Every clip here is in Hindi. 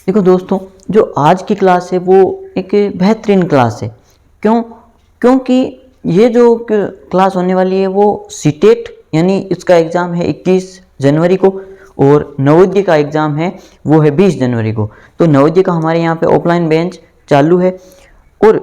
देखो दोस्तों, जो आज की क्लास है वो एक बेहतरीन क्लास है। क्योंकि ये जो क्लास होने वाली है वो सीटेट यानी इसका एग्ज़ाम है 21 जनवरी को और नवोदय का एग्ज़ाम है वो है 20 जनवरी को। तो नवोदय का हमारे यहाँ पे ऑफलाइन बेंच चालू है और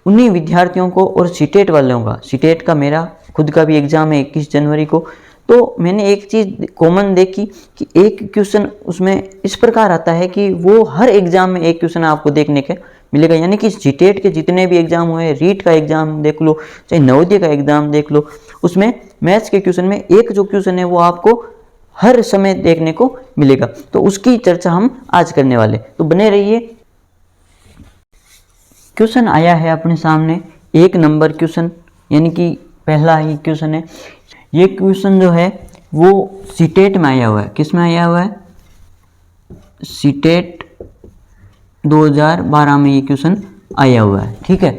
उन्हीं विद्यार्थियों को और सीटेट वालों का, सीटेट का मेरा खुद का भी एग्ज़ाम है 21 जनवरी को। तो मैंने एक चीज़ कॉमन देखी कि एक क्वेश्चन उसमें इस प्रकार आता है कि वो हर एग्ज़ाम में एक क्वेश्चन आपको देखने के मिलेगा। यानी कि सीटेट के जितने भी एग्ज़ाम हुए, रीट का एग्ज़ाम देख लो चाहे नवोदय का एग्ज़ाम देख लो, उसमें मैथ्स के क्वेश्चन में एक जो क्वेश्चन है वो आपको हर समय देखने को मिलेगा। तो उसकी चर्चा हम आज करने वाले, तो बने रहिए। क्वेश्चन आया है अपने सामने, एक नंबर क्वेश्चन, यानी कि पहला ही क्वेश्चन है। ये क्वेश्चन जो है वो सीटेट में आया हुआ है। किस में आया हुआ है? सीटेट 2012 में ये क्वेश्चन आया हुआ है। ठीक है,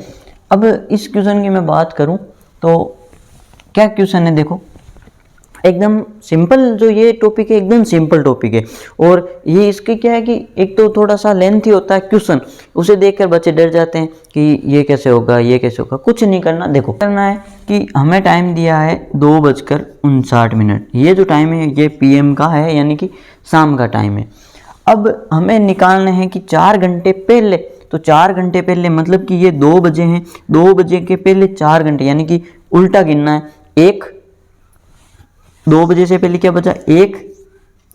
अब इस क्वेश्चन की मैं बात करूं तो क्या क्वेश्चन है, देखो एकदम सिंपल। जो ये टॉपिक है एकदम सिंपल टॉपिक है और ये इसके क्या है कि एक तो थोड़ा सा लेंथी होता है क्वेश्चन, उसे देखकर बच्चे डर जाते हैं कि ये कैसे होगा, ये कैसे होगा। कुछ नहीं करना, देखो करना है कि हमें टाइम दिया है 2:59। ये जो टाइम है ये PM का है, यानी कि शाम का टाइम है। अब हमें निकालना है कि 4 घंटे पहले, तो 4 घंटे पहले मतलब कि ये 2 बजे हैं, 2 बजे के पहले 4 घंटे, यानी कि उल्टा गिनना है। 2 बजे से पहले क्या बचा? 1,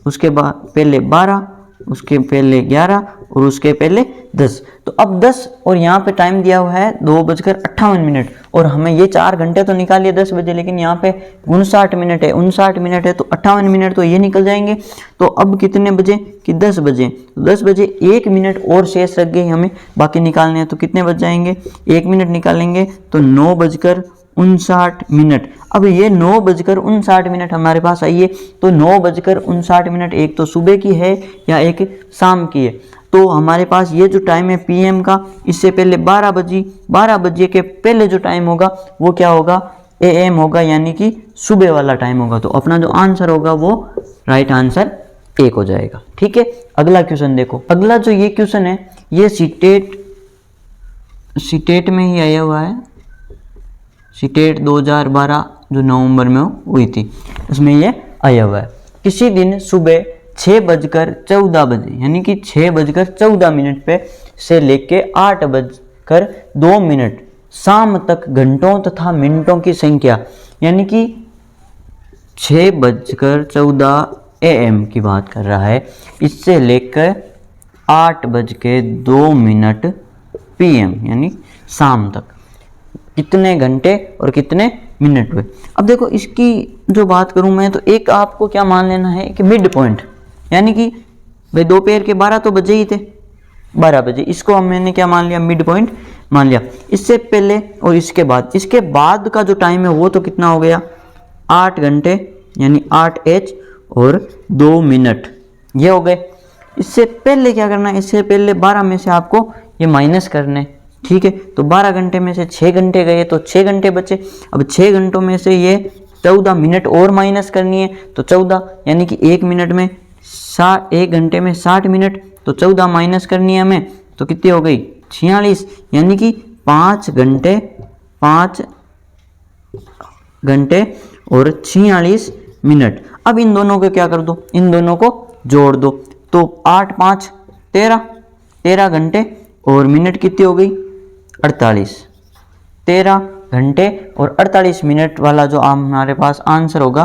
उसके बाद पहले 12, उसके पहले 11 और उसके पहले 10। तो अब 10 और यहाँ पे टाइम दिया हुआ है 2:58 और हमें ये 4 घंटे तो निकालिए 10 बजे, लेकिन यहाँ पे 59 मिनट है, 59 मिनट है तो 58 मिनट तो ये निकल जाएंगे। तो अब कितने बजे कि 10 बजे, तो 10 बजे 1 मिनट और शेष रख गए हमें बाकी निकालने हैं। तो कितने बच जाएंगे? 1 मिनट निकालेंगे तो 9:59। अब ये 9:59 हमारे पास आई है, तो 9:59 एक तो सुबह की है या एक शाम की है। तो हमारे पास ये जो टाइम है PM का, इससे पहले 12 बजे के पहले जो टाइम होगा वो क्या होगा? AM होगा, यानी कि सुबह वाला टाइम होगा। तो अपना जो आंसर होगा वो राइट आंसर 1 हो जाएगा। ठीक है, अगला क्वेश्चन देखो। अगला जो ये क्वेश्चन है ये सीटेट में ही आया हुआ है। सीटेट 2012 जो नवंबर में हुई थी उसमें ये आया हुआ है। किसी दिन सुबह 6:14 यानी कि 6:14 पे से लेके 8:02 शाम तक घंटों तथा मिनटों की संख्या, यानी कि 6:14 AM की बात कर रहा है, इससे लेकर 8:02 PM यानी शाम तक कितने घंटे और कितने मिनट हुए। अब देखो इसकी जो बात करूं मैं, तो एक आपको क्या मान लेना है कि मिड पॉइंट, यानी कि भाई दोपहर के 12 तो बजे ही थे, 12 बजे, इसको हम मैंने क्या मान लिया? मिड पॉइंट मान लिया। इससे पहले और इसके बाद का जो टाइम है वो तो कितना हो गया? 8 घंटे यानी 8H और 2 मिनट, ये हो गए। इससे पहले क्या करना है? इससे पहले 12 में से आपको ये माइनस करने। ठीक है, तो 12 घंटे में से 6 घंटे गए तो 6 घंटे बचे। अब 6 घंटों में से ये 14 मिनट और माइनस करनी है, तो 14, यानी कि 1 मिनट में 1 घंटे में 60 मिनट, तो 14 माइनस करनी है हमें, तो कितनी हो गई? 46, यानी कि 5 घंटे और 46 मिनट। अब इन दोनों को क्या कर दो? इन दोनों को जोड़ दो, तो 8 5 13 घंटे और मिनट कितनी हो गई? 48। 13 घंटे और 48 मिनट वाला जो हमारे पास आंसर होगा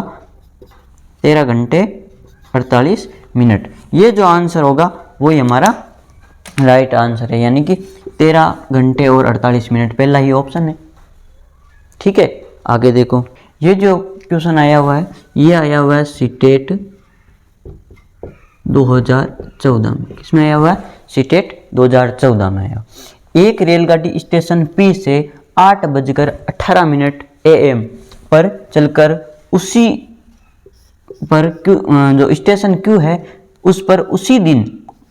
13 घंटे 48 मिनट, ये जो आंसर होगा वही हमारा राइट आंसर है, यानी कि 13 घंटे और 48 मिनट पहला ही ऑप्शन है। ठीक है, आगे देखो। ये जो क्वेश्चन आया हुआ है ये आया हुआ है सीटेट 2014 में। किसमें आया हुआ है? सीटेट 2014 में आया। एक रेलगाड़ी स्टेशन P से 8:18 AM पर चलकर उसी पर जो स्टेशन Q है उस पर उसी दिन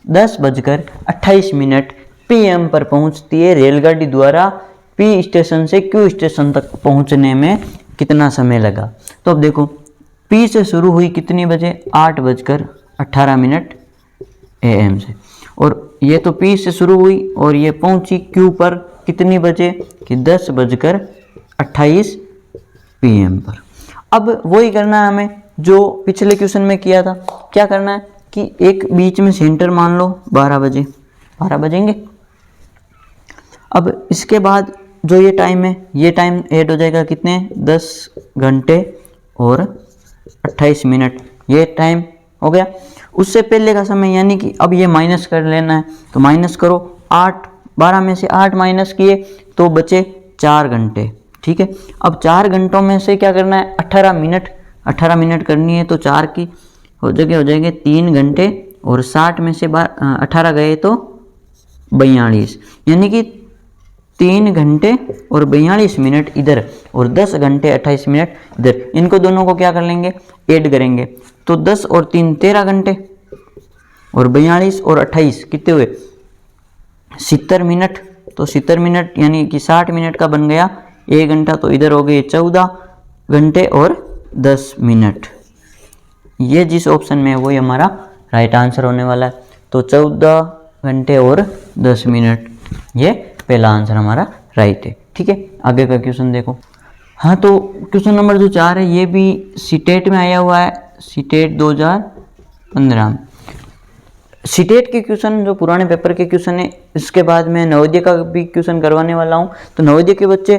10:28 PM पर पहुंचती है। रेलगाड़ी द्वारा P स्टेशन से Q स्टेशन तक पहुंचने में कितना समय लगा? तो अब देखो P से शुरू हुई कितनी बजे? 8:18 AM से, और ये तो P से शुरू हुई और ये पहुंची Q पर कितनी बजे कि 10:28 PM पर। अब वही करना है हमें जो पिछले क्वेश्चन में किया था। क्या करना है कि एक बीच में सेंटर मान लो 12 बजे, 12 बजेंगे। अब इसके बाद जो ये टाइम है, ये टाइम ऐड हो जाएगा कितने 10 घंटे और 28 मिनट, ये टाइम हो गया। उससे पहले का समय यानी कि अब ये माइनस कर लेना है, तो माइनस करो 8, 12 में से 8 माइनस किए तो बचे 4 घंटे। ठीक है, अब 4 घंटों में से क्या करना है 18 मिनट करनी है, तो 4 की हो जाएंगे 3 घंटे और 60 में से 18 गए तो 42, यानी कि 3 घंटे और 42 मिनट इधर और 10 घंटे 28 मिनट इधर। इनको दोनों को क्या कर लेंगे ऐड करेंगे, तो 10 और 3 13 घंटे और 42 और 28 कितने हुए 70 मिनट। तो 70 मिनट यानी कि 60 मिनट का बन गया 1 घंटा, तो इधर हो गए 14 घंटे और 10 मिनट। ये जिस ऑप्शन में है वही हमारा राइट आंसर होने वाला है। तो 14 घंटे और 10 मिनट ये पहला आंसर हमारा राइट है। ठीक है, आगे का क्वेश्चन देखो। हाँ, तो क्वेश्चन नंबर जो 4 है ये भी सीटेट में आया हुआ है, सीटेट 2015 में। सीटेट के क्वेश्चन जो पुराने पेपर के क्वेश्चन है, इसके बाद मैं नवोदय का भी क्वेश्चन करवाने वाला हूँ। तो नवोदय के बच्चे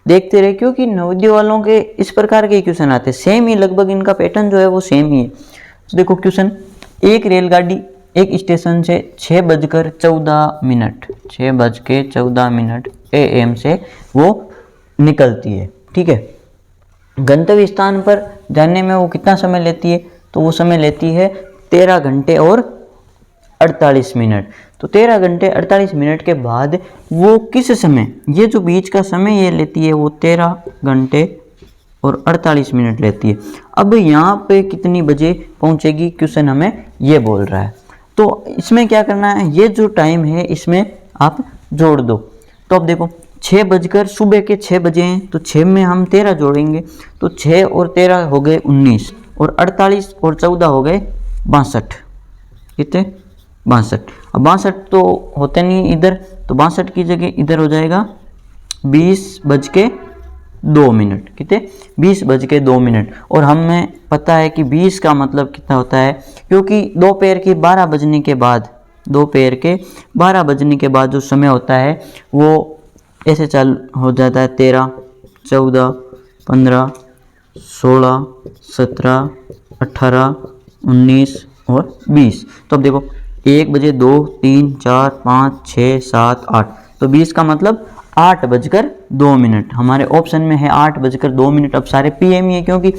देखते रहे, क्योंकि नवोदय वालों के इस प्रकार के क्वेश्चन आते हैं, सेम ही लगभग इनका पैटर्न जो है वो सेम ही है। तो देखो क्वेश्चन, एक रेलगाड़ी एक स्टेशन से 6:14 AM से वो निकलती है। ठीक है, गंतव्य स्थान पर जाने में वो कितना समय लेती है, तो वो समय लेती है 13 घंटे और 48 मिनट। तो 13 घंटे 48 मिनट के बाद वो किस समय, ये जो बीच का समय ये लेती है वो 13 घंटे और 48 मिनट लेती है। अब यहाँ पे कितनी बजे पहुँचेगी क्वेश्चन हमें ये बोल रहा है। तो इसमें क्या करना है, ये जो टाइम है इसमें आप जोड़ दो। तो अब देखो 6 बजकर सुबह के 6 बजे हैं, तो 6 में हम 13 जोड़ेंगे, तो 6 और 13 हो गए 19 और 48 और 14 हो गए 62। कितने 62। अब 62 तो होते नहीं इधर, तो 62 की जगह इधर हो जाएगा 20:02। कितने 20:02। और हमें पता है कि 20 का मतलब कितना होता है, क्योंकि दोपहर के 12 बजने के बाद, दोपहर के 12 बजने के बाद जो समय होता है वो ऐसे चल हो जाता है 13, 14, 15, 16, 17, 18, 19 और 20। तो अब देखो 1 बजे 2, 3, 4, 5, 6, 7, 8, तो 20 का मतलब 8:02। हमारे ऑप्शन में है 8:02। अब सारे PM ही है, क्योंकि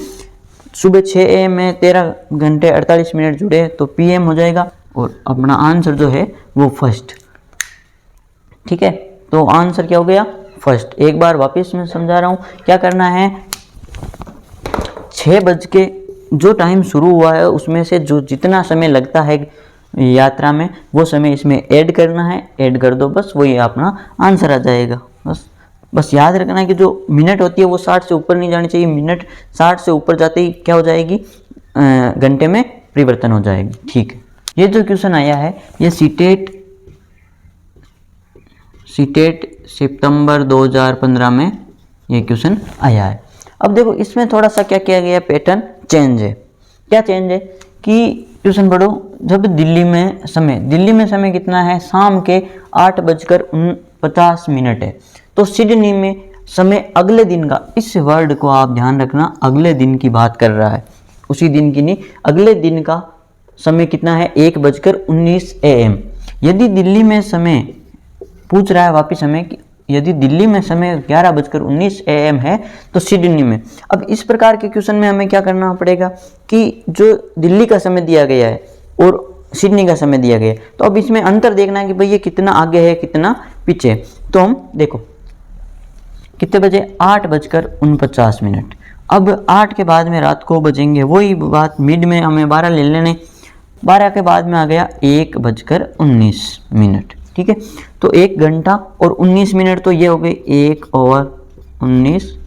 सुबह 6 AM में 13 घंटे 48 मिनट जुड़े तो PM हो जाएगा। और अपना आंसर जो है वो फर्स्ट। ठीक है, तो आंसर क्या हो गया फर्स्ट। एक बार वापस मैं समझा रहा हूँ, क्या करना है 6 बज के जो टाइम शुरू हुआ है उसमें से जो जितना समय लगता है यात्रा में वो समय इसमें ऐड करना है, ऐड कर दो बस, वही अपना आंसर आ जाएगा। बस याद रखना है कि जो मिनट होती है वो 60 से ऊपर नहीं जानी चाहिए। मिनट 60 से ऊपर जाते ही क्या हो जाएगी घंटे में परिवर्तन हो जाएगी। ठीक है, ये जो क्वेश्चन आया है ये सीटेट सितंबर 2015 में ये क्वेश्चन आया है। अब देखो इसमें थोड़ा सा क्या किया गया, पैटर्न चेंज है। क्या चेंज है कि क्वेश्चन पढ़ो, जब दिल्ली में समय कितना है, शाम के 8:49 है। तो सिडनी में समय अगले दिन का, इस वर्ड को आप ध्यान रखना, अगले दिन की बात कर रहा है, उसी दिन की नहीं, अगले दिन का समय कितना है 1:19 AM। यदि दिल्ली में समय पूछ रहा है वापिस हमें कि यदि दिल्ली में समय 11:19 AM है तो सिडनी में। अब इस प्रकार के क्वेश्चन में हमें क्या करना पड़ेगा कि जो दिल्ली का समय दिया गया है और सिडनी का समय दिया गया है, तो अब इसमें अंतर देखना है कि भाई ये कितना आगे है कितना पीछे। तो हम देखो कितने बजे 8:49। अब 8 के बाद में रात को बजेंगे, वही बात मिड में हमें 12 ले लेने, 12 के बाद में आ गया 1:19। ठीक है, तो 1 घंटा और 19 मिनट, तो ये हो गए 1 और 19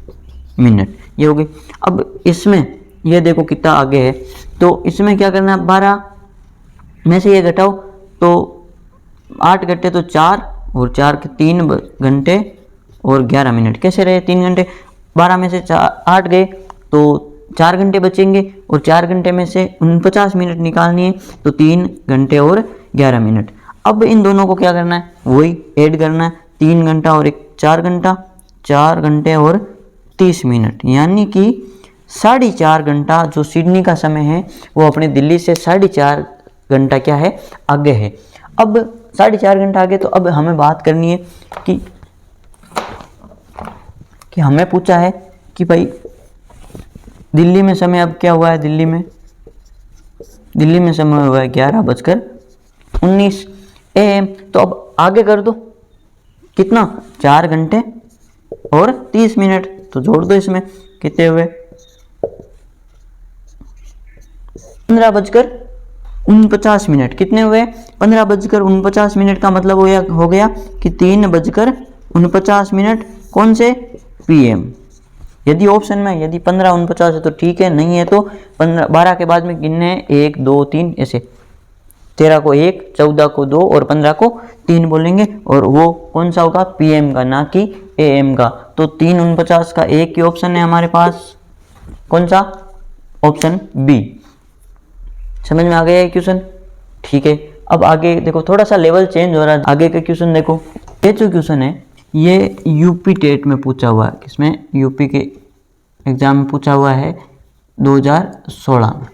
मिनट, ये हो गए। अब इसमें ये देखो कितना आगे है, तो इसमें क्या करना है 12 में से ये घटाओ तो 8 घंटे तो 4 और 4 के 3 घंटे और 11 मिनट कैसे रहे 3 घंटे, 12 में से 8 गए तो 4 घंटे बचेंगे और 4 घंटे में से 49 मिनट निकालनी है तो 3 घंटे और 11 मिनट। अब इन दोनों को क्या करना है, वही ऐड करना है, 3 घंटा और 4 घंटा, 4 घंटे और 30 मिनट, यानी कि 4.5 घंटा जो सिडनी का समय है वो अपने दिल्ली से 4.5 घंटा क्या है आगे है। अब 4.5 घंटा आगे, तो अब हमें बात करनी है कि हमें पूछा है कि भाई दिल्ली में समय अब क्या हुआ है, दिल्ली में समय हुआ है 11:19 AM। तो अब आगे कर दो कितना, 4 घंटे और 30 मिनट, तो जोड़ दो इसमें, कितने हुए 15:49 मिनट। कितने हुए 15:49 मिनट का मतलब हो गया कि 3:49 मिनट कौन से PM। यदि ऑप्शन में यदि 15:49 है तो ठीक है, नहीं है तो 12 के बाद में गिनने 1 2 3 ऐसे, 13 को 1, 14 को 2 और 15 को 3 बोलेंगे, और वो कौन सा होगा PM का, ना कि AM का। तो 3:49 का एक ही ऑप्शन है हमारे पास, कौन सा, ऑप्शन B। समझ में आ गया है क्वेश्चन, ठीक है। अब आगे देखो थोड़ा सा लेवल चेंज हो रहा है, आगे का क्वेश्चन देखो। ये जो क्वेश्चन है ये यूपी टेट में पूछा हुआ है, किसमें, यूपी के एग्जाम में पूछा हुआ है 2016 में।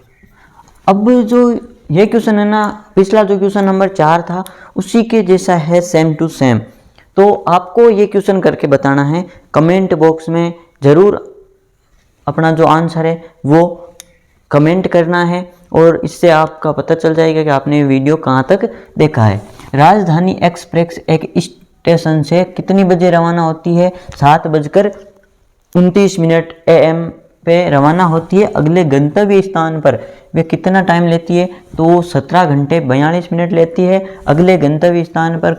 अब जो ये क्वेश्चन है ना, पिछला जो क्वेश्चन नंबर 4 था उसी के जैसा है, सेम टू सेम। तो आपको ये क्वेश्चन करके बताना है, कमेंट बॉक्स में ज़रूर अपना जो आंसर है वो कमेंट करना है, और इससे आपका पता चल जाएगा कि आपने वीडियो कहाँ तक देखा है। राजधानी एक्सप्रेस एक स्टेशन से कितनी बजे रवाना होती है, 7:29 AM पे रवाना होती है। अगले गंतव्य स्थान पर वे कितना टाइम लेती है, तो 17 घंटे 42 मिनट लेती है। अगले गंतव्य स्थान पर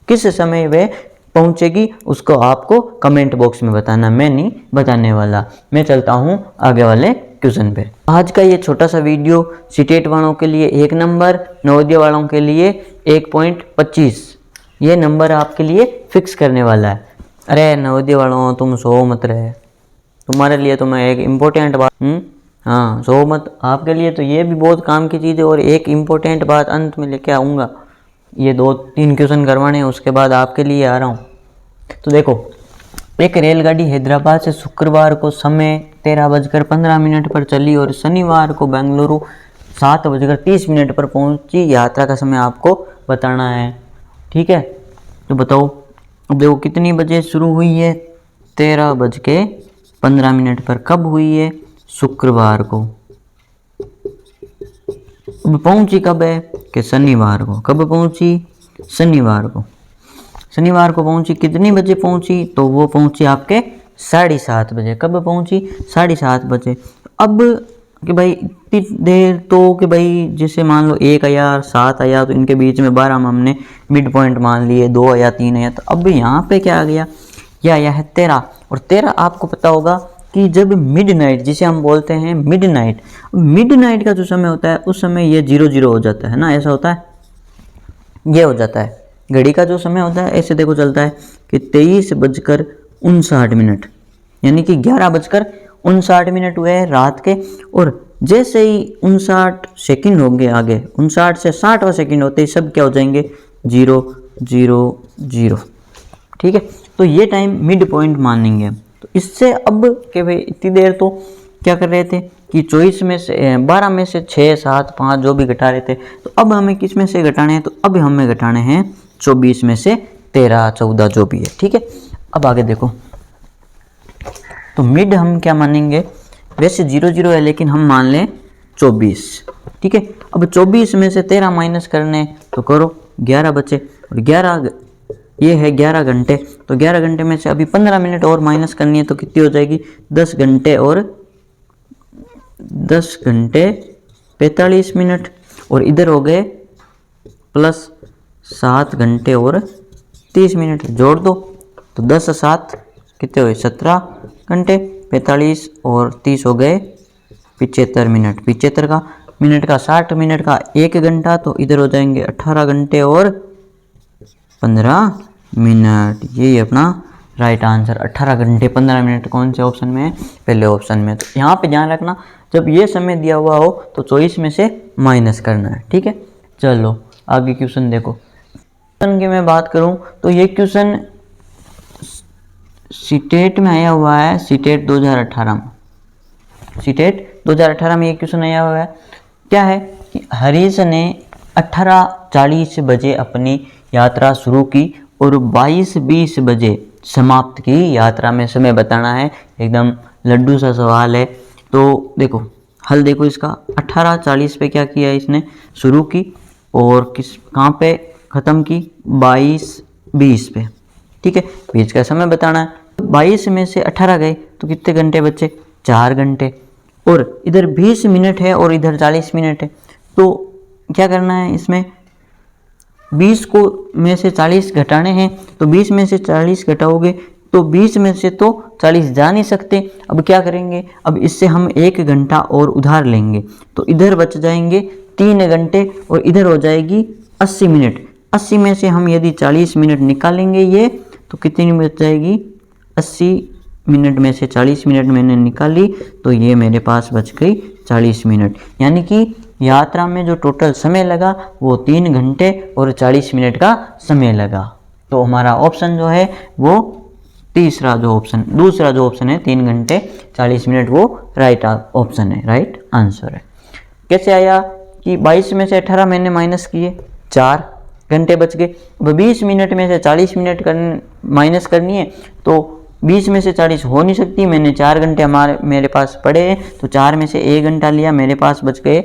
किस समय वे पहुंचेगी उसको आपको कमेंट बॉक्स में बताना, मैं नहीं बताने वाला। मैं चलता हूं आगे वाले क्वेश्चन पे। आज का ये छोटा सा वीडियो सीटेट वालों के लिए 1 नंबर, नवोदय वालों के लिए 1.25 ये नंबर आपके लिए फिक्स करने वाला है। अरे नवोदय वालों तुम सो मत रहे, तुम्हारे लिए तो मैं एक इम्पोर्टेंट बात हाँ सो मत, आपके लिए तो ये भी बहुत काम की चीज़ है। और एक इम्पोर्टेंट बात अंत में लेके आऊँगा, ये 2-3 क्वेश्चन करवाने हैं, उसके बाद आपके लिए आ रहा हूँ। तो देखो, एक रेलगाड़ी हैदराबाद से शुक्रवार को समय 13:15 पर चली और शनिवार को बेंगलुरु 7:30 पर पहुंची। यात्रा का समय आपको बताना है, ठीक है। तो बताओ, अब देखो कितनी बजे शुरू हुई है, 13:15 पर। कब हुई है, शुक्रवार को। अब पहुंची कब है कि शनिवार को। कब पहुंची, शनिवार को। शनिवार को पहुंची, कितनी बजे पहुंची, तो वो पहुंची आपके 7:30 बजे। कब पहुंची, 7:30 बजे। अब कि भाई इतनी देर, तो कि भाई जैसे मान लो 1 आया 7 आया, तो इनके बीच में 12 में हमने मिड पॉइंट मान लिए, 2 आया 3 आया। तो अब यहाँ पे क्या आ गया, यह आया है 13। और 13 आपको पता होगा कि जब मिडनाइट, जिसे हम बोलते हैं मिडनाइट, मिडनाइट का जो समय होता है उस समय ये 00 हो जाता है ना, ऐसा होता है, ये हो जाता है। घड़ी का जो समय होता है ऐसे देखो चलता है कि 23:59, यानी कि 11:59 हुए हैं रात के। और जैसे ही 59 सेकंड होंगे आगे, 59 से 60वां सेकंड होते ही सब क्या हो जाएंगे, 0:00, ठीक है। तो ये टाइम मिड पॉइंट मानेंगे। तो इससे अब कि भाई इतनी देर तो क्या कर रहे थे कि 24 में से 12 में से 6 7 5 जो भी घटा रहे थे, तो अब हमें किस में से घटाने हैं, तो अब हमें घटाने हैं 24 में से 13 14 जो भी है, ठीक है। अब आगे देखो, तो मिड हम क्या मानेंगे, वैसे 00 है लेकिन हम मान लें 24, ठीक है। अब 24 में से 13 माइनस करने तो करो, 11 बचे, और 11 ये है 11 घंटे। तो 11 घंटे में से अभी 15 मिनट और माइनस करनी है, तो कितनी हो जाएगी, 10 घंटे और 10 घंटे 45 मिनट। और इधर हो गए प्लस 7 घंटे और 30 मिनट, जोड़ दो तो 10 7 कितने हुए, 17 घंटे, 45 और 30 हो गए 75 मिनट। 75 का मिनट का 60 मिनट का 1 घंटा, तो इधर हो जाएंगे 18 घंटे और 15 मिनट। ये अपना राइट आंसर 18 घंटे 15 मिनट कौन से ऑप्शन में है? पहले ऑप्शन में। तो यहाँ पे ध्यान रखना, जब ये समय दिया हुआ हो तो 24 में से माइनस करना है, ठीक है। चलो आगे क्वेश्चन देखो। क्वेश्चन की मैं बात करूँ तो ये क्वेश्चन सीटेट में आया हुआ है, सीटेट 2018 में। सीटेट 2018 में ये क्वेश्चन आया हुआ है। क्या है कि हरीश ने 18:40 बजे अपनी यात्रा शुरू की और 22:20 बजे समाप्त की। यात्रा में समय बताना है, एकदम लड्डू सा सवाल है। तो देखो हल देखो इसका, 18:40 पे क्या किया इसने, शुरू की और कहाँ पे ख़त्म की, 22:20 पे, ठीक है। बीच का समय बताना है। 22 में से 18 गए तो कितने घंटे बचे, 4 घंटे। और इधर 20 मिनट है और इधर 40 मिनट है, तो क्या करना है इसमें, 20 को में से 40 घटाने हैं। तो 20 में से 40 घटाओगे तो 20 में से तो 40 जा नहीं सकते। अब क्या करेंगे, अब इससे हम 1 घंटा और उधार लेंगे, तो इधर बच जाएंगे 3 घंटे और इधर हो जाएगी 80 मिनट। 80 में से हम यदि 40 मिनट निकालेंगे ये, तो कितनी बच जाएगी, 80 मिनट में से 40 मिनट मैंने निकाली तो ये मेरे पास बच गई 40 मिनट। यानी कि यात्रा में जो टोटल समय लगा वो 3 घंटे और 40 मिनट का समय लगा। तो हमारा ऑप्शन जो है वो दूसरा जो ऑप्शन है 3 घंटे 40 मिनट, वो राइट ऑप्शन है, राइट आंसर है। कैसे आया कि 22 में से 18 मैंने माइनस किए, 4 घंटे बच गए। अब 20 मिनट में से 40 मिनट माइनस करनी है, तो 20 में से 40 हो नहीं सकती, मैंने 4 घंटे मेरे पास पड़े हैं, तो 4 में से 1 घंटा लिया, मेरे पास बच गए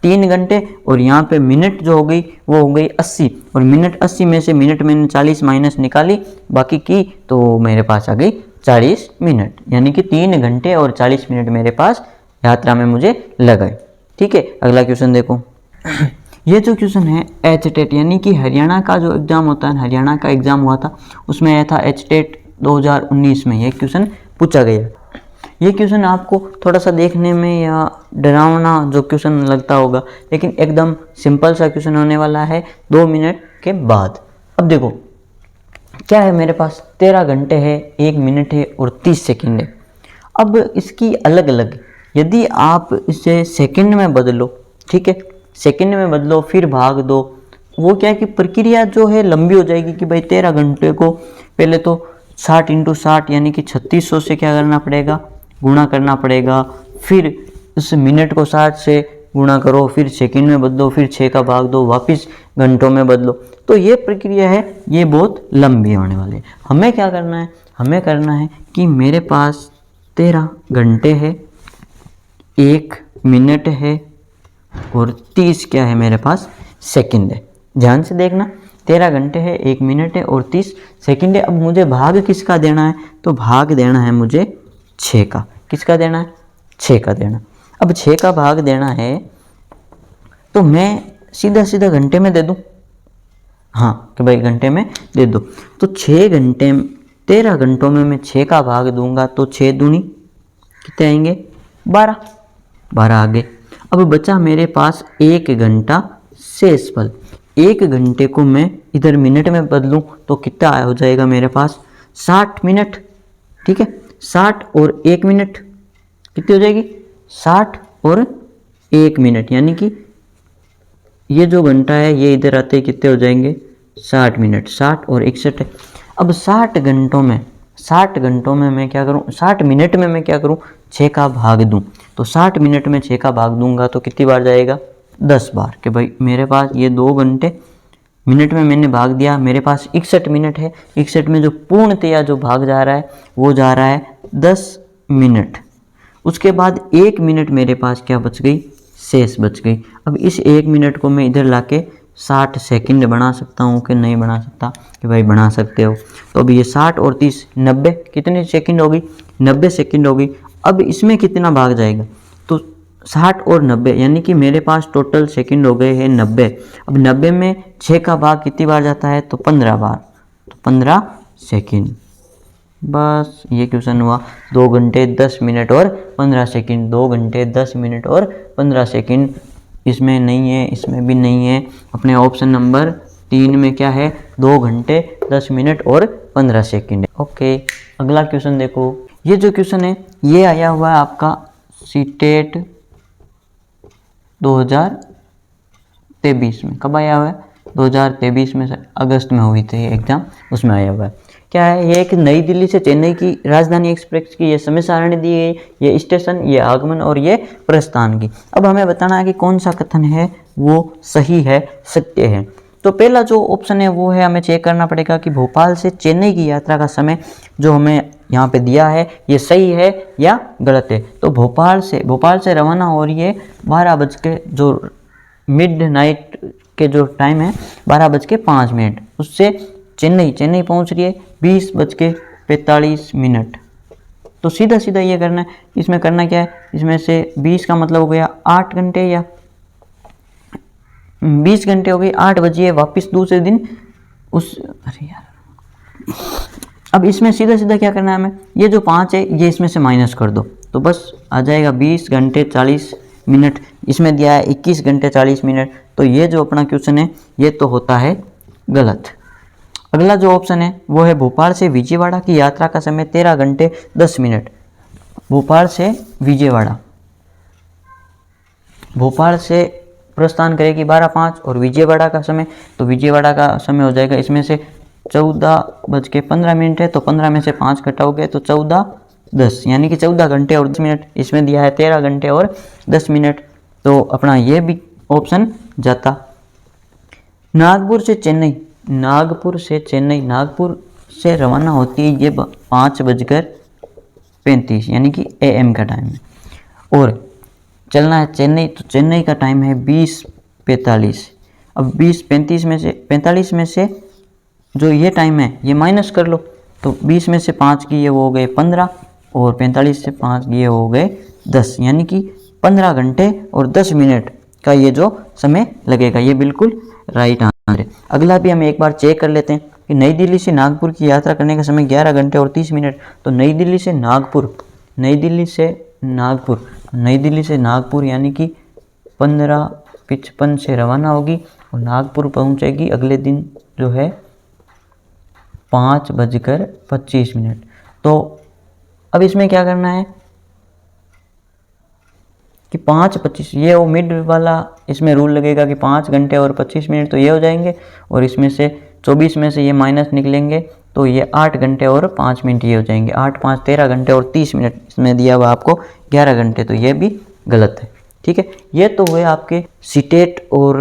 3 घंटे। और यहाँ पे मिनट जो हो गई वो हो गई 80, और मिनट 80 में से मिनट मैंने 40 माइनस निकाली बाकी की, तो मेरे पास आ गई 40 मिनट। यानी कि 3 घंटे और 40 मिनट मेरे पास यात्रा में मुझे लगे, ठीक है। अगला क्वेश्चन देखो। ये जो क्वेश्चन है एचटेट, यानी कि हरियाणा का जो एग्ज़ाम होता है, हरियाणा का एग्ज़ाम हुआ था उसमें आया था एचटेट 2019 में ये क्वेश्चन पूछा गया। ये क्वेश्चन आपको थोड़ा सा देखने में या डरावना जो क्वेश्चन लगता होगा, लेकिन एकदम सिंपल सा क्वेश्चन होने वाला है 2 मिनट के बाद। अब देखो क्या है, मेरे पास 13 घंटे है, 1 मिनट है और 30 सेकंड है। अब इसकी अलग अलग, यदि आप इसे सेकंड में बदलो, ठीक है, सेकंड में बदलो फिर भाग दो, वो क्या है कि प्रक्रिया जो है लंबी हो जाएगी। कि भाई 13 घंटे को पहले तो 60 × 60 यानी कि 3600 से क्या करना पड़ेगा, गुणा करना पड़ेगा। फिर उस मिनट को 60 से गुणा करो, फिर सेकंड में बदलो, फिर 6 का भाग दो, वापस घंटों में बदलो। तो ये प्रक्रिया है, ये बहुत लंबी होने वाली है। हमें क्या करना है, हमें करना है कि मेरे पास 13 घंटे है, 1 मिनट है और 30 क्या है मेरे पास सेकंड है। ध्यान से देखना, 13 घंटे है, 1 मिनट है और 30 सेकंड है। अब मुझे भाग किसका देना है, तो भाग देना है मुझे 6 का। किसका देना है, 6 का देना। अब 6 का भाग देना है तो मैं सीधा सीधा घंटे में दे दूं, हाँ कि भाई घंटे में दे दो। तो 6 घंटे 13 घंटों में मैं 6 का भाग दूंगा तो 6 दूनी कितने आएंगे, 12 आ गए। अब बचा मेरे पास 1 घंटा शेष पल। 1 घंटे को मैं इधर मिनट में बदलूं तो कितना हो जाएगा मेरे पास, 60 मिनट, ठीक है। 60 और 1 मिनट कितनी हो जाएगी, 60 और 1 मिनट, यानी कि ये जो घंटा है ये इधर आते ही कितने हो जाएंगे, 60 मिनट। 60 और 61 है। अब 60 घंटों में मैं क्या करूं, 60 मिनट में मैं क्या करूं, 6 का भाग दूं। तो 60 मिनट में 6 का भाग दूंगा तो कितनी बार जाएगा, 10 बार। कि भाई मेरे पास ये 2 घंटे, मिनट में मैंने भाग दिया, मेरे पास 61 मिनट है। 61 में जो पूर्णतया जो भाग जा रहा है वो जा रहा है 10 मिनट। उसके बाद 1 मिनट मेरे पास क्या बच गई, शेष बच गई। अब इस 1 मिनट को मैं इधर लाके 60 सेकंड बना सकता हूँ कि नहीं बना सकता, कि भाई बना सकते हो। तो अब ये 60 और 30 90 कितनी सेकंड होगी, 90 सेकंड होगी। अब इसमें कितना भाग जाएगा, तो 60 और 90 यानी कि मेरे पास टोटल सेकंड हो गए हैं 90। अब 90 में 6 का भाग कितनी बार जाता है, तो 15 बार, तो 15 सेकंड। बस ये क्वेश्चन हुआ 2 घंटे 10 मिनट और 15 सेकंड। 2 घंटे 10 मिनट और 15 सेकंड इसमें नहीं है, इसमें भी नहीं है। अपने ऑप्शन नंबर 3 में क्या है, 2 घंटे 10 मिनट और 15 सेकंड। ओके, अगला क्वेश्चन देखो। ये जो क्वेश्चन है ये आया हुआ है आपका सीटेट 2023 में। कब आया हुआ है? 2023 में, अगस्त में हुई थी एग्जाम, उसमें आया हुआ है। क्या है ये? एक नई दिल्ली से चेन्नई की राजधानी एक्सप्रेस की ये समय सारणी दी है, ये स्टेशन, ये आगमन और ये प्रस्थान की। अब हमें बताना है कि कौन सा कथन है वो सही है, सत्य है। तो पहला जो ऑप्शन है वो है, हमें चेक करना पड़ेगा कि भोपाल से चेन्नई की यात्रा का समय जो हमें यहाँ पे दिया है ये सही है या गलत है। तो भोपाल से रवाना हो रही है 12 बज के, जो मिड नाइट के जो टाइम है 12:05, उससे चेन्नई पहुँच रही है 20:45। तो सीधा सीधा ये करना है। इसमें करना क्या है, इसमें से 20 का मतलब हो गया 8 घंटे, या 20 घंटे हो गई, 8 बजे वापस दूसरे दिन अरे यार, अब इसमें सीधा सीधा क्या करना है हमें, ये जो 5 है ये इसमें से माइनस कर दो, तो बस आ जाएगा 20 घंटे 40 मिनट। इसमें दिया है 21 घंटे 40 मिनट। तो ये जो अपना क्वेश्चन है ये तो होता है गलत। अगला जो ऑप्शन है वो है भोपाल से विजयवाड़ा की यात्रा का समय 13 घंटे 10 मिनट। भोपाल से प्रस्थान करेगी 12:05 और विजयवाड़ा का समय, तो विजयवाड़ा का समय हो जाएगा इसमें से 14:15 है, तो 15 में से 5 घटाओगे तो 14:10, यानी कि 14 घंटे और 10 मिनट। इसमें दिया है 13 घंटे और 10 मिनट, तो अपना ये भी ऑप्शन जाता। नागपुर से रवाना होती है ये 5:35, यानी कि AM का टाइम है, और चलना है चेन्नई, तो चेन्नई का टाइम है 20:45। अब 45 में से जो ये टाइम है ये माइनस कर लो, तो 20 में से 5 किए वो हो गए 15, और 45 से 5 किए हो गए 10, यानी कि 15 घंटे और 10 मिनट का ये जो समय लगेगा, ये बिल्कुल राइट आंसर है। अगला भी हम एक बार चेक कर लेते हैं कि नई दिल्ली से नागपुर की यात्रा करने का समय 11 घंटे और 30 मिनट। तो नई दिल्ली से नागपुर यानी कि 15:55 से रवाना होगी और नागपुर पहुंचेगी अगले दिन जो है 5:25। तो अब इसमें क्या करना है कि 5:25, ये वो मिड वाला इसमें रूल लगेगा कि 5 घंटे और 25 मिनट, तो ये हो जाएंगे, और इसमें से 24 में से ये माइनस निकलेंगे, तो ये 8 घंटे और 5 मिनट ये हो जाएंगे। 8 5 13 घंटे और 30 मिनट, इसमें दिया हुआ आपको 11 घंटे, तो ये भी गलत है। ठीक है, ये तो हुए आपके सीटेट और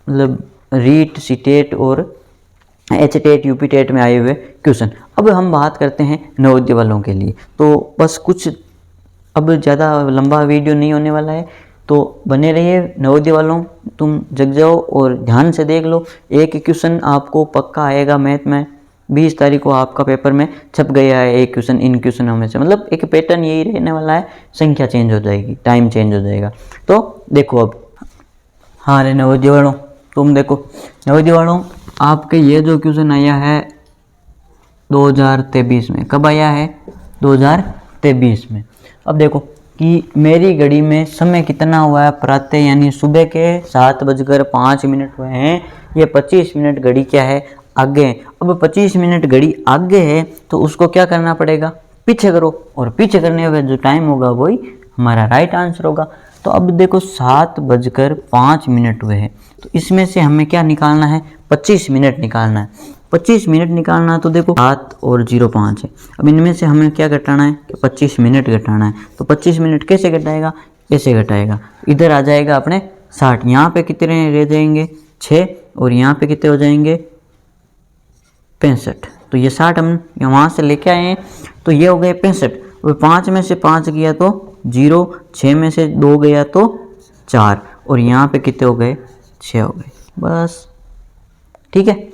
मतलब रीट, सीटेट और HTET UPTET में आए हुए क्वेश्चन। अब हम बात करते हैं नवोदय वालों के लिए। तो बस कुछ, अब ज़्यादा लंबा वीडियो नहीं होने वाला है, तो बने रहिए। नवोदय वालों तुम जग जाओ और ध्यान से देख लो। एक क्वेश्चन आपको पक्का आएगा मैथ में, 20 तारीख को आपका पेपर में छप गया है एक क्वेश्चन, इन क्वेश्चनों में से, मतलब एक पैटर्न यही रहने वाला है, संख्या चेंज हो जाएगी, टाइम चेंज हो जाएगा। तो देखो अब, हाँ रे नवोदय वालों, तुम देखो नवोदय वालों, आपके ये जो क्वेश्चन आया है 2023 में, कब आया है? 2023 में। अब देखो कि मेरी घड़ी में समय कितना हुआ है प्रातः, यानी सुबह के 7:05 हुए हैं। ये 25 मिनट घड़ी क्या है? आगे। अब 25 मिनट घड़ी आगे है, तो उसको क्या करना पड़ेगा? पीछे करो, और पीछे करने में जो टाइम होगा वही हमारा राइट आंसर होगा। तो अब देखो 7:05 हुए हैं, तो इसमें से हमें क्या निकालना है? 25 मिनट निकालना है। 25 मिनट निकालना है, तो देखो 7 और 05 है। अब इनमें से हमें क्या घटाना है? कि 25 मिनट घटाना है। तो 25 मिनट कैसे घटाएगा? ऐसे घटाएगा, इधर आ जाएगा अपने 60, यहाँ पे कितने रह जाएंगे? 6, और यहाँ पे कितने हो जाएंगे? 65। तो ये 60 हम वहाँ से लेके आए हैं, तो ये हो गए 65। और 5 में से 5 गया तो 0, 6 में से 2 गया तो 4, और यहाँ पे कितने हो गए? 6 हो गए, बस। ठीक है,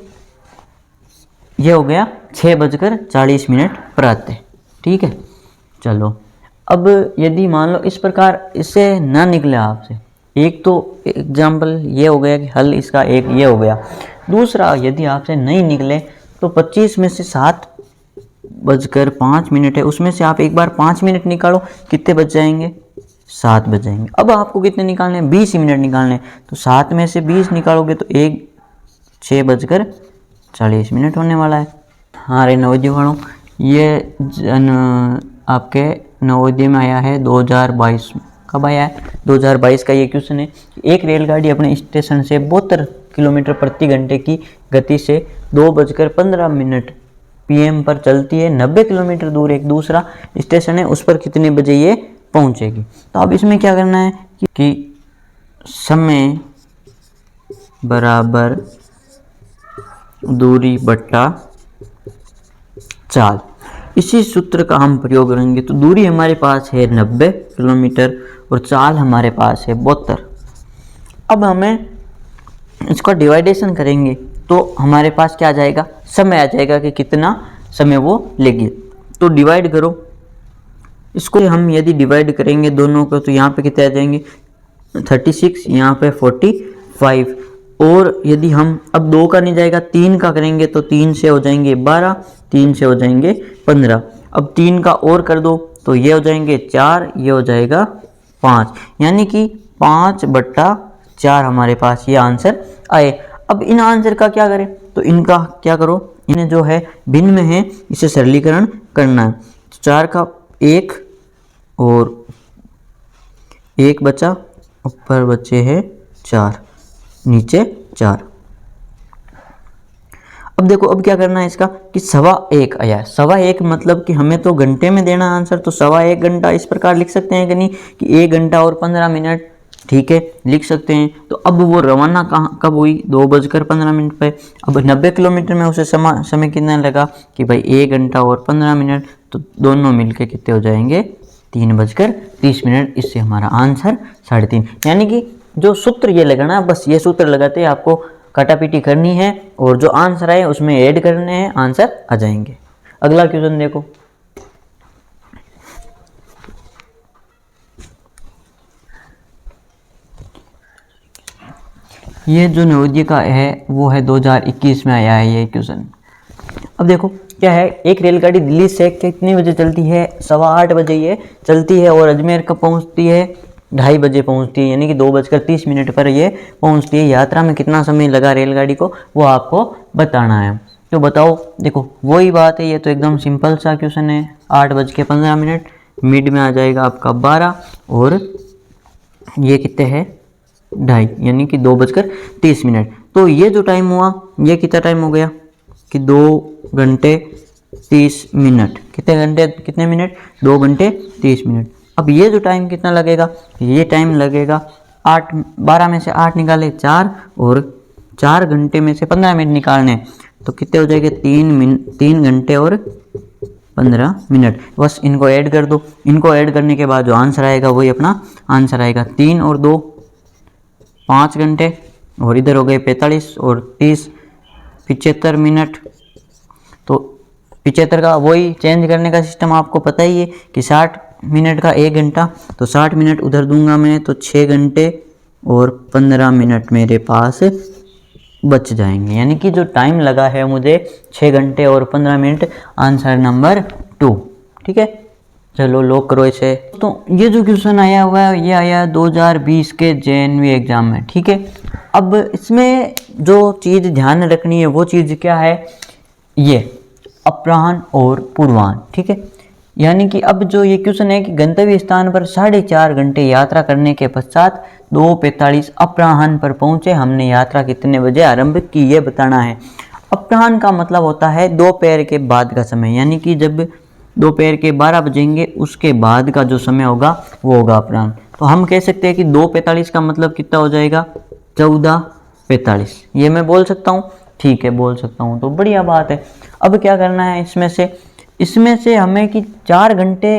ये हो गया 6:40 प्रातः। ठीक है, चलो अब यदि मान लो इस प्रकार इससे ना निकले आपसे, एक तो एग्जाम्पल ये हो गया कि हल इसका एक ये हो गया। दूसरा, यदि आपसे नहीं निकले तो 25 में से 7:05 है, उसमें से आप एक बार 5 मिनट निकालो, कितने बच जाएंगे? 7 बच जाएंगे। अब आपको कितने निकालने हैं? 20 मिनट निकालने हैं। तो 7 में से 20 निकालोगे तो 1 6:40 होने वाला है। हाँ रे नवोदय वालों, ये आपके नवोदय में आया है 2022। कब आया है? 2022 का ये क्वेश्चन है। एक रेलगाड़ी अपने स्टेशन से 72 किलोमीटर प्रति घंटे की गति से 2:15 PM पर चलती है। 90 किलोमीटर दूर एक दूसरा स्टेशन है, उस पर कितने बजे ये पहुंचेगी। तो अब इसमें क्या करना है कि समय बराबर दूरी बट्टा चाल, इसी सूत्र का हम प्रयोग करेंगे। तो दूरी हमारे पास है 90 किलोमीटर और चाल हमारे पास है 72। अब हमें इसका डिवाइडेशन करेंगे तो हमारे पास क्या आ जाएगा, समय आ जाएगा कि कितना समय वो लेगी। तो डिवाइड करो इसको, हम यदि डिवाइड करेंगे दोनों को तो यहाँ पे कितने आ जाएंगे 36, यहाँ पे 45। और यदि हम अब 2 का नहीं जाएगा 3 का करेंगे तो 3 से हो जाएंगे 12, 3 से हो जाएंगे 15। अब 3 का और कर दो तो ये हो जाएंगे 4, ये हो जाएगा 5, यानी कि 5/4 हमारे पास ये आंसर आए। अब इन आंसर का क्या करें, तो इनका क्या करो, इन्हें जो है भिन्न में है इसे सरलीकरण करना है। तो 4 का 1 और 1 बचा, ऊपर बचे हैं 4, नीचे 4। अब देखो अब क्या करना है इसका कि 1.25 आया है। 1.25 मतलब कि हमें तो घंटे में देना आंसर, तो 1.25 घंटा इस प्रकार लिख सकते हैं कि नहीं कि 1 घंटा और 15 मिनट, ठीक है लिख सकते हैं। तो अब वो रवाना कब हुई 2:15 पे। अब 90 किलोमीटर में उसे समय कितना लगा कि भाई 1 घंटा और 15 मिनट, तो दोनों मिलके कितने हो जाएंगे 3:30। इससे हमारा आंसर 3.5। यानी कि जो सूत्र ये लगाना है, बस ये सूत्र लगाते आपको काटापीटी करनी है और जो आंसर आए उसमें ऐड करने हैं, आंसर आ जाएंगे। अगला क्वेश्चन देखो, ये जो नवोदय का है वो है 2021 में आया है ये क्वेश्चन। अब देखो क्या है, एक रेलगाड़ी दिल्ली से कितने बजे चलती है, 8:15 बजे ये चलती है और अजमेर कब पहुंचती है, 2:30 बजे पहुंचती है, यानी कि 2:30 पर ये पहुंचती है। यात्रा में कितना समय लगा रेलगाड़ी को वो आपको बताना है। तो बताओ, देखो वही बात है, ये तो एकदम सिंपल सा क्वेश्चन है। 8:15, मिड में आ जाएगा आपका 12 और ये कितने है 2:30, यानी कि 2:30। तो ये जो टाइम हुआ ये कितना टाइम हो गया कि 2 घंटे 30 मिनट। कितने मिनट 2 घंटे 30 मिनट। अब ये जो टाइम कितना लगेगा, ये टाइम लगेगा 12 में से 8 निकाले 4 और 4 घंटे में से 15 मिनट निकालने, तो कितने हो जाएंगे 3 घंटे और 15 मिनट। बस इनको ऐड कर दो। इनको ऐड करने के बाद जो आंसर आएगा वही अपना आंसर आएगा। 3 और 2 5 घंटे और इधर हो गए 45 और 30 75 मिनट। तो 75 का वही चेंज करने का सिस्टम आपको पता ही है कि 60 मिनट का 1 घंटा, तो 60 मिनट उधर दूंगा मैं, तो 6 घंटे और 15 मिनट मेरे पास बच जाएंगे। यानी कि जो टाइम लगा है मुझे 6 घंटे और 15 मिनट, आंसर नंबर 2। ठीक है, चलो लॉक करो इसे। तो ये जो क्वेश्चन आया हुआ है ये आया 2020 के JNV एग्जाम में। ठीक है, अब इसमें जो चीज़ ध्यान रखनी है वो चीज़ क्या है, ये अपराह्न और पूर्वाह्न। ठीक है, यानी कि अब जो ये क्वेश्चन है कि गंतव्य स्थान पर 4.5 घंटे यात्रा करने के पश्चात 2:45 अपराह्न पर पहुंचे। हमने यात्रा कितने बजे आरंभ की ये बताना है। अपराह्न का मतलब होता है दोपहर के बाद का समय, यानी कि जब दोपहर के 12 बजेंगे उसके बाद का जो समय होगा वो होगा अपराह्न। तो हम कह सकते हैं कि 2:45 का मतलब कितना हो जाएगा 14:45। ये मैं बोल सकता हूँ, ठीक है बोल सकता हूँ, तो बढ़िया बात है। अब क्या करना है इसमें से हमें कि 4 घंटे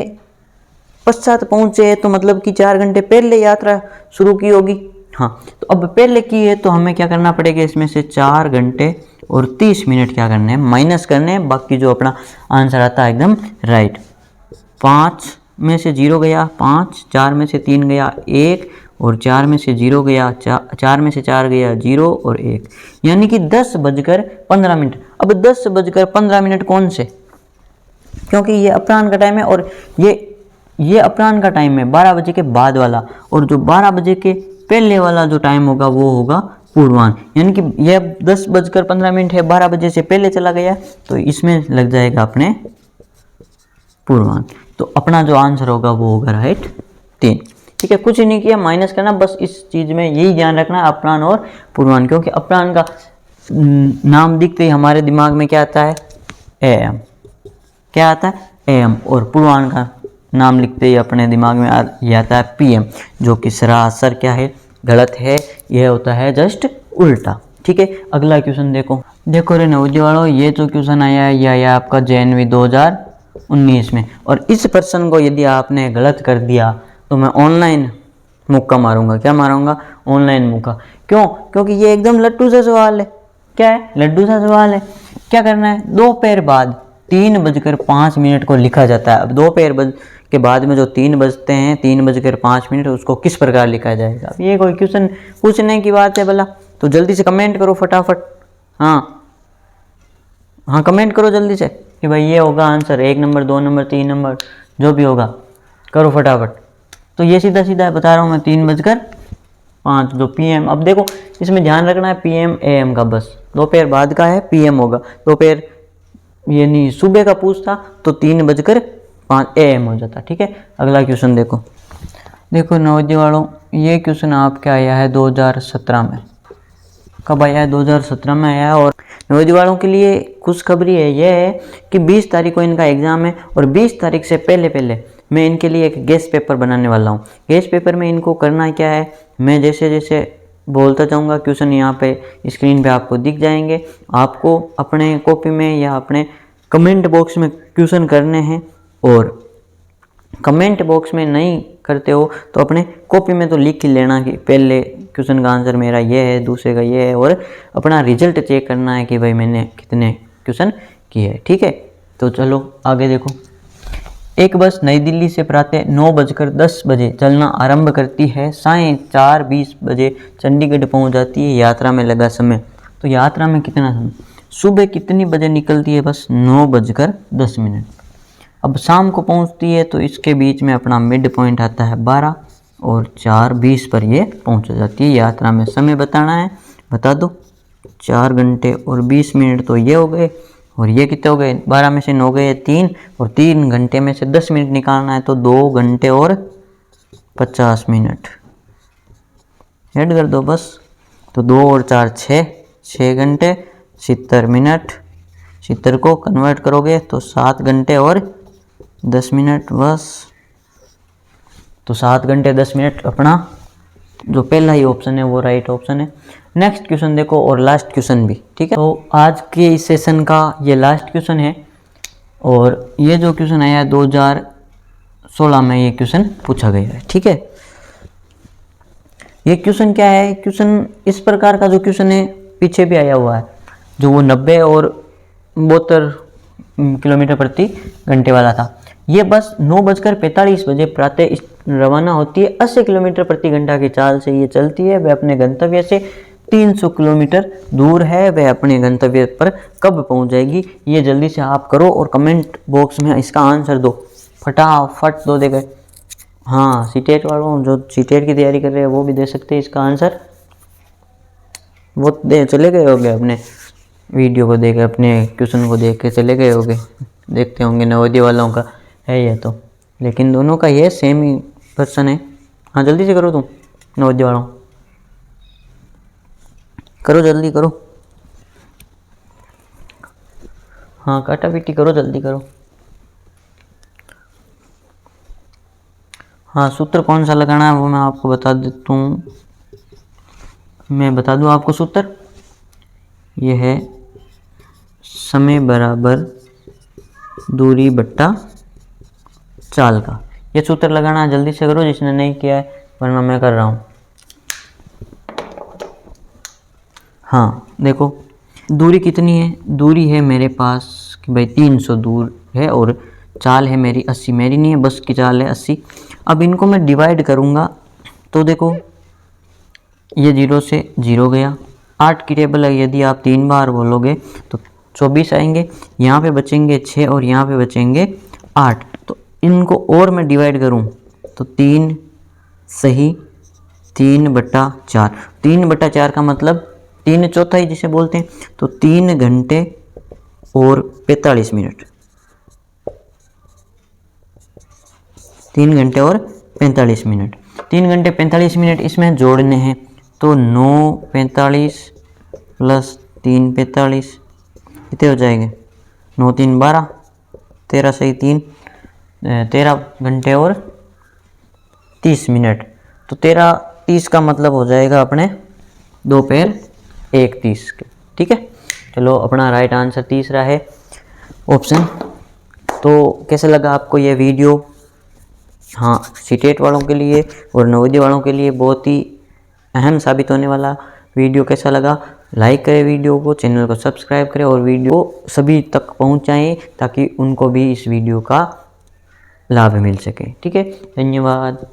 पश्चात पहुँचे, तो मतलब कि 4 घंटे पहले यात्रा शुरू की होगी। हाँ, तो अब पहले की है तो हमें क्या करना पड़ेगा, इसमें से 4 घंटे और 30 मिनट क्या करने हैं माइनस करने हैं, बाकी जो अपना आंसर आता है एकदम राइट। 5 में से 0 गया 5, 4 में से 3 गया 1 और 4 में से 0 गया 4 में से 4 गया 0 और 1, यानी कि 10:15। अब 10:15 कौन से, क्योंकि ये अपराह्न का टाइम है और ये अपराह्न का टाइम है 12 बजे के बाद वाला, और जो 12 बजे के पहले वाला जो टाइम होगा वो होगा पूर्वाह्न, यानी कि यह 10:15 है, 12 बजे से पहले चला गया तो इसमें लग जाएगा अपने पूर्वाह्न। तो अपना जो आंसर होगा वो होगा राइट 3। ठीक है, कुछ नहीं किया, माइनस करना, बस इस चीज में यही ध्यान रखना अपराह्न और पूर्वाह्न, क्योंकि अपराह्न का नाम दिखते ही हमारे दिमाग में क्या आता है, एएम। क्या आता है, एएम। और पूर्वाह्न का नाम लिखते ही अपने दिमाग में ये आता है पीएम, जो कि सरासर क्या है, गलत है। यह होता है जस्ट उल्टा। ठीक है, अगला क्वेश्चन देखो रे नवोदय वालों, ये जो क्वेश्चन आया है यह आया आपका जनवरी 2019 में, और इस प्रश्न को यदि आपने गलत कर दिया तो मैं ऑनलाइन मुक्का मारूंगा। क्या मारूंगा, ऑनलाइन मुक्का। क्यों, क्योंकि ये एकदम लट्टू सा सवाल है। क्या है, लड्डू सा सवाल है। क्या करना है, दोपहर बाद 3:05 को लिखा जाता है। अब दोपहर के बाद में जो 3 बजते हैं, 3:05, उसको किस प्रकार लिखा जाएगा। अब ये कोई क्वेश्चन पूछने की बात है भला, तो जल्दी से कमेंट करो फटाफट। हाँ कमेंट करो जल्दी से कि भाई ये होगा आंसर, 1 नंबर 2 नंबर 3 नंबर जो भी होगा, करो फटाफट। तो ये सीधा सीधा बता रहा हूँ मैं, 3:05 जो पीएम। अब देखो इसमें ध्यान रखना है पीएम एएम का, बस दोपहर बाद का है पीएम होगा। दोपहर ये नहीं, सुबह का पूछता तो 3:05 एएम हो जाता। ठीक है, अगला क्वेश्चन देखो नवोदय वालों, ये क्वेश्चन आपका आया है 2017 में। कब आया है, 2017 में आया है। और नवोदय वालों के लिए खुशखबरी है, यह है कि 20 तारीख को इनका एग्ज़ाम है, और 20 तारीख से पहले मैं इनके लिए एक गेस्ट पेपर बनाने वाला हूँ। गेस्ट पेपर में इनको करना क्या है, मैं जैसे जैसे बोलता जाऊँगा क्वेश्चन यहाँ पे स्क्रीन पे आपको दिख जाएंगे। आपको अपने कॉपी में या अपने कमेंट बॉक्स में क्वेश्चन करने हैं, और कमेंट बॉक्स में नहीं करते हो तो अपने कॉपी में तो लिख ही लेना कि पहले क्वेश्चन का आंसर मेरा ये है, दूसरे का ये है, और अपना रिजल्ट चेक करना है कि भाई मैंने कितने क्वेश्चन किए हैं। ठीक है, तो चलो आगे देखो। एक बस नई दिल्ली से प्रातः 9:10 चलना आरंभ करती है, सायं 4:20 बजे चंडीगढ़ पहुंच जाती है। यात्रा में लगा समय, तो यात्रा में कितना समय, सुबह कितनी बजे निकलती है बस, 9:10। अब शाम को पहुंचती है तो इसके बीच में अपना मिड पॉइंट आता है 12, और 4:20 पर ये पहुंच जाती है। यात्रा में समय बताना है, बता दो। 4 घंटे और 20 मिनट तो ये हो गए, और ये कितने हो गए, 12 में से 9 गए 3, और 3 घंटे में से 10 मिनट निकालना है तो 2 घंटे और 50 मिनट ऐड कर दो बस। तो 2 और 4 6 घंटे 70 मिनट, 70 को कन्वर्ट करोगे तो 7 घंटे और 10 मिनट बस। तो 7 घंटे 10 मिनट अपना जो पहला ही ऑप्शन है वो राइट ऑप्शन है। नेक्स्ट क्वेश्चन देखो, और लास्ट क्वेश्चन भी। ठीक है, तो आज के इस सेशन का ये लास्ट क्वेश्चन है, और ये जो क्वेश्चन आया है 2016 में ये क्वेश्चन पूछा गया है। ठीक है, ये क्वेश्चन क्या है, क्वेश्चन इस प्रकार का जो क्वेश्चन है पीछे भी आया हुआ है, जो वो 90 और 72 किलोमीटर प्रति घंटे वाला था। ये बस 9:45 प्रातः रवाना होती है। 80 किलोमीटर प्रति घंटा की चाल से ये चलती है। वह अपने गंतव्य से 300 किलोमीटर दूर है। वह अपने गंतव्य पर कब पहुंच जाएगी, ये जल्दी से आप करो और कमेंट बॉक्स में इसका आंसर दो, फटाफट दो देगा। हाँ, सीटेट वालों जो सीटेट की तैयारी कर रहे हैं वो भी दे सकते हैं इसका आंसर। वो दे चले गए होंगे अपने वीडियो को देख, अपने क्वेश्चन को देख के चले गए होंगे, देखते होंगे नवोदय वालों का है ये तो, लेकिन दोनों का ये सेम ही पर्सन है। हाँ जल्दी से करो तुम नवोदय वालों, करो जल्दी करो। हाँ काटा पीटी करो, जल्दी करो। हाँ सूत्र कौन सा लगाना है वो मैं आपको बता देता हूँ। मैं बता दूँ आपको सूत्र, ये है समय बराबर दूरी बट्टा चाल का। ये सूत्र लगाना जल्दी से करो जिसने नहीं किया है, वरना मैं कर रहा हूँ। हाँ देखो दूरी कितनी है, दूरी है मेरे पास कि भाई 300 दूर है, और चाल है मेरी 80, मेरी नहीं है बस की चाल है 80। अब इनको मैं डिवाइड करूँगा तो देखो ये 0 से 0 गया। 8 की टेबल है, यदि आप 3 बार बोलोगे तो 24 आएंगे। यहाँ पे बचेंगे 6 और यहाँ पे बचेंगे 8। तो इनको और मैं डिवाइड करूँ तो 3 सही 3/4। 3/4 का मतलब 3 चौथाई जिसे बोलते हैं, तो 3 घंटे और 45 मिनट, 3 घंटे और 45 मिनट, 3 घंटे 45 मिनट इसमें जोड़ने हैं, तो 9:45 प्लस 3:45 कितने हो जाएंगे, 9 3 12, 13 सही 3, 13 घंटे और 30 मिनट। तो 13:30 का मतलब हो जाएगा अपने दोपहर 1:30 के। ठीक है, चलो अपना राइट आंसर तीसरा है ऑप्शन। तो कैसा लगा आपको ये वीडियो? हाँ, सीटेट वालों के लिए और नवोदय वालों के लिए बहुत ही अहम साबित होने वाला वीडियो। कैसा लगा? लाइक करें वीडियो को, चैनल को सब्सक्राइब करें और वीडियो सभी तक पहुंचाएं ताकि उनको भी इस वीडियो का लाभ मिल सके। ठीक है, धन्यवाद।